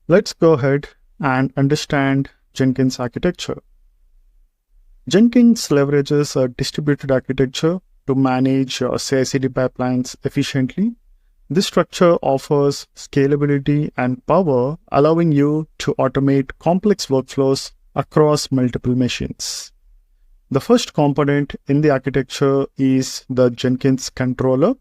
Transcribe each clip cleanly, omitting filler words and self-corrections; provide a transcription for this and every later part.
Let's go ahead and understand Jenkins architecture. Jenkins leverages a distributed architecture to manage your CI/CD pipelines efficiently. This structure offers scalability and power, allowing you to automate complex workflows across multiple machines. The first component in the architecture is the Jenkins controller.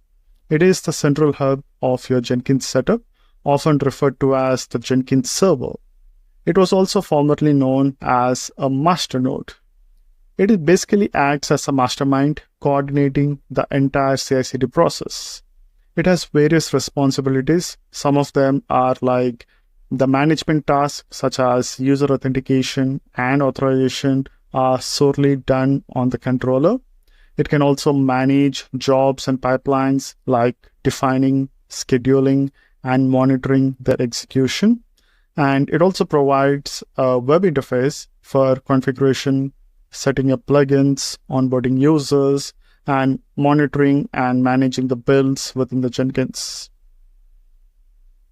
It is the central hub of your Jenkins setup, often referred to as the Jenkins server. It was also formerly known as a master node. It basically acts as a mastermind coordinating the entire CI/CD process. It has various responsibilities. Some of them are like the management tasks, such as user authentication and authorization, are solely done on the controller. It can also manage jobs and pipelines like defining, scheduling, and monitoring their execution. And it also provides a web interface for configuration, setting up plugins, onboarding users, and monitoring and managing the builds within the Jenkins.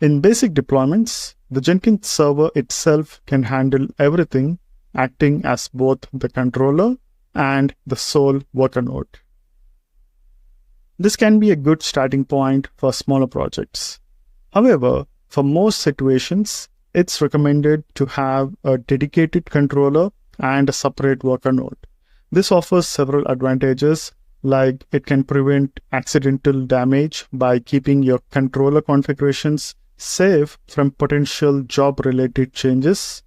In basic deployments, the Jenkins server itself can handle everything, acting as both the controller and the sole worker node. This can be a good starting point for smaller projects. However, for most situations, it's recommended to have a dedicated controller and a separate worker node. This offers several advantages, like it can prevent accidental damage by keeping your controller configurations safe from potential job-related changes.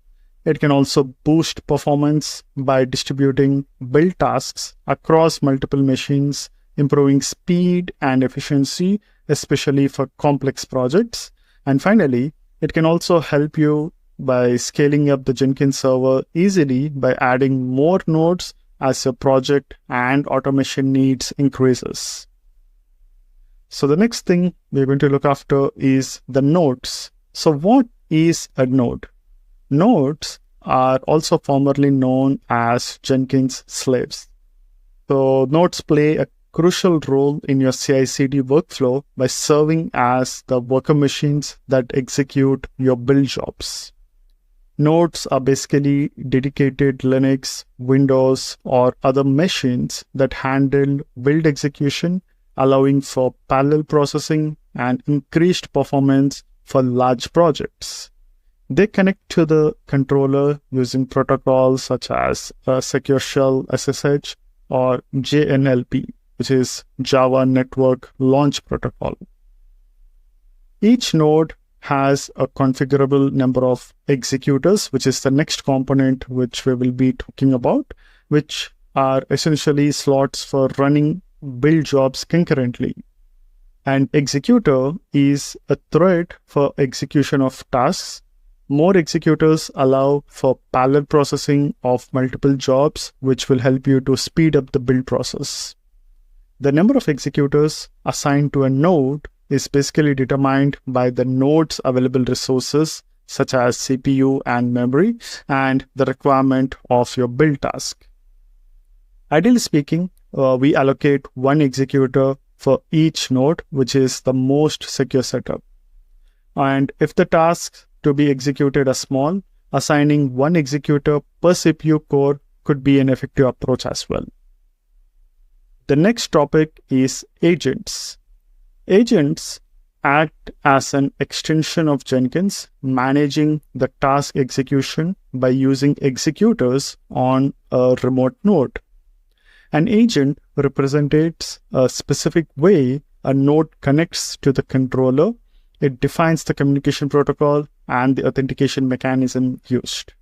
It can also boost performance by distributing build tasks across multiple machines, improving speed and efficiency, especially for complex projects. And finally, it can also help you by scaling up the Jenkins server easily by adding more nodes as your project and automation needs increases. So the next thing we're going to look after is the nodes. So what is a node? Nodes are also formerly known as Jenkins slaves. So nodes play a crucial role in your CI/CD workflow by serving as the worker machines that execute your build jobs. Nodes are basically dedicated Linux, Windows, or other machines that handle build execution, allowing for parallel processing and increased performance for large projects. They connect to the controller using protocols such as Secure Shell SSH or JNLP, which is Java Network Launch Protocol. Each node has a configurable number of executors, which is the next component which we will be talking about, which are essentially slots for running build jobs concurrently. An executor is a thread for execution of tasks. More executors allow for parallel processing of multiple jobs, which will help you to speed up the build process. The number of executors assigned to a node is basically determined by the node's available resources, such as CPU and memory, and the requirement of your build task. Ideally speaking, we allocate one executor for each node, which is the most secure setup. And if the tasks to be executed are small, assigning one executor per CPU core could be an effective approach as well. The next topic is agents. Agents act as an extension of Jenkins, managing the task execution by using executors on a remote node. An agent represents a specific way a node connects to the controller. It defines the communication protocol and the authentication mechanism used.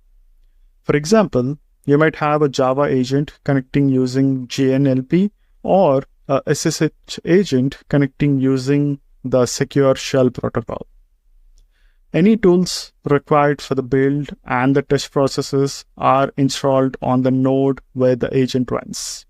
For example, you might have a Java agent connecting using JNLP or a SSH agent connecting using the Secure Shell protocol. Any tools required for the build and the test processes are installed on the node where the agent runs.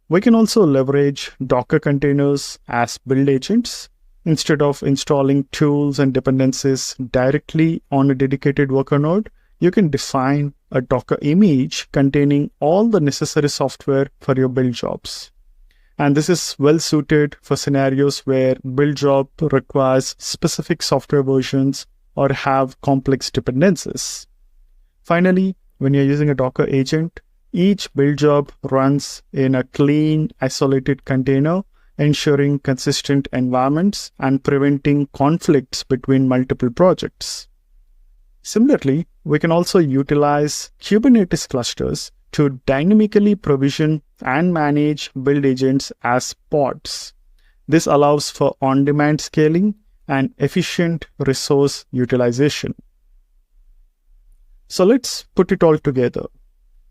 We can also leverage Docker containers as build agents. Instead of installing tools and dependencies directly on a dedicated worker node, you can define a Docker image containing all the necessary software for your build jobs. And this is well suited for scenarios where build job requires specific software versions or have complex dependencies. Finally, when you're using a Docker agent, each build job runs in a clean, isolated container, ensuring consistent environments and preventing conflicts between multiple projects. Similarly, we can also utilize Kubernetes clusters to dynamically provision and manage build agents as pods. This allows for on-demand scaling and efficient resource utilization. So let's put it all together.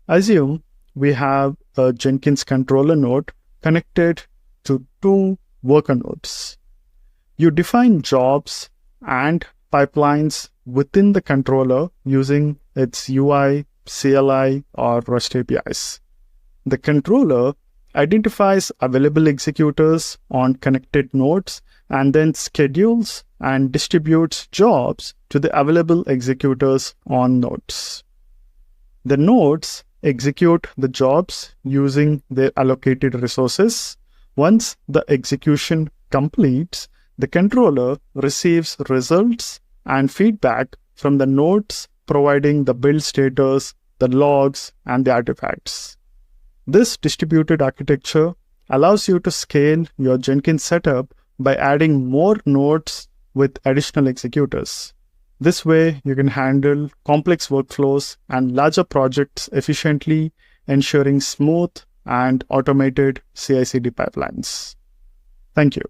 Assume we have a Jenkins controller node connected to two worker nodes. You define jobs and pipelines within the controller using its UI, CLI, or REST APIs. The controller identifies available executors on connected nodes and then schedules and distributes jobs to the available executors on nodes. The nodes execute the jobs using their allocated resources. Once the execution completes, the controller receives results and feedback from the nodes, providing the build status, the logs, and the artifacts. This distributed architecture allows you to scale your Jenkins setup by adding more nodes with additional executors. This way, you can handle complex workflows and larger projects efficiently, ensuring smooth and automated CI/CD pipelines. Thank you.